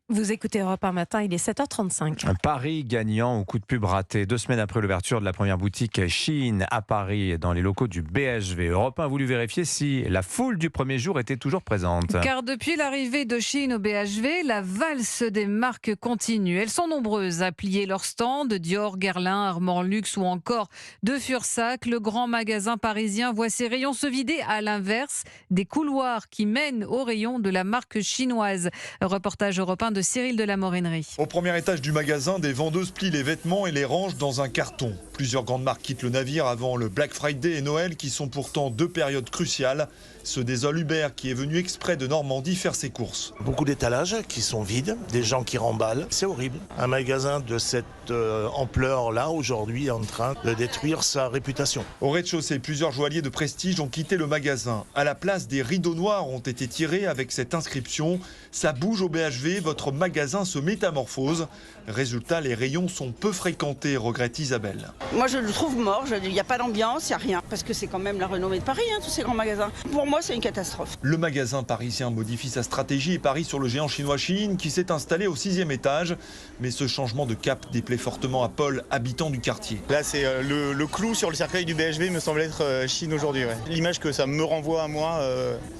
Vous écoutez Europe 1 matin, il est 7h35. Un Paris gagnant au coup de pub raté. 2 semaines après l'ouverture de la première boutique Shein à Paris, dans les locaux du BHV, Europe 1 a voulu vérifier si la foule du premier jour était toujours présente. Car depuis l'arrivée de Shein au BHV, la valse des marques continue. Elles sont nombreuses à plier leur stand. Dior, Guerlain, Armand Luxe ou encore de Fursac. Le grand magasin parisien voit ses rayons se vider à l'inverse des couloirs qui mènent aux rayons de la marque chinoise. Reportage Europe 1 de Cyril de la Morinerie. Au premier étage du magasin, des vendeuses plient les vêtements et les rangent dans un carton. Plusieurs grandes marques quittent le navire avant le Black Friday et Noël, qui sont pourtant deux périodes cruciales. Se désole Hubert, qui est venu exprès de Normandie faire ses courses. Beaucoup d'étalages qui sont vides, des gens qui remballent. C'est horrible. Un magasin de cette ampleur-là, aujourd'hui, est en train de détruire sa réputation. Au rez-de-chaussée, plusieurs joailliers de prestige ont quitté le magasin. À la place, des rideaux noirs ont été tirés avec cette inscription « Ça bouge au BHV, votre magasin se métamorphose ». Résultat, les rayons sont peu fréquentés, regrette Isabelle. Moi, je le trouve mort. Il n'y a pas d'ambiance, il n'y a rien. Parce que c'est quand même la renommée de Paris, tous ces grands magasins. Pour moi, c'est une catastrophe. Le magasin parisien modifie sa stratégie et parie sur le géant chinois Shein, qui s'est installé au 6e étage. Mais ce changement de cap déplaît fortement à Paul, habitant du quartier. Là, c'est le clou sur le cercueil du BHV, me semble être Shein aujourd'hui. Ouais. L'image que ça me renvoie à moi,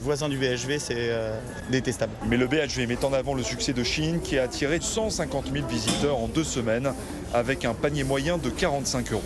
voisin du BHV, c'est détestable. Mais le BHV met en avant le succès de Shein, qui a attiré 150 000 visiteurs en 2 semaines, avec un panier moyen de 45 €.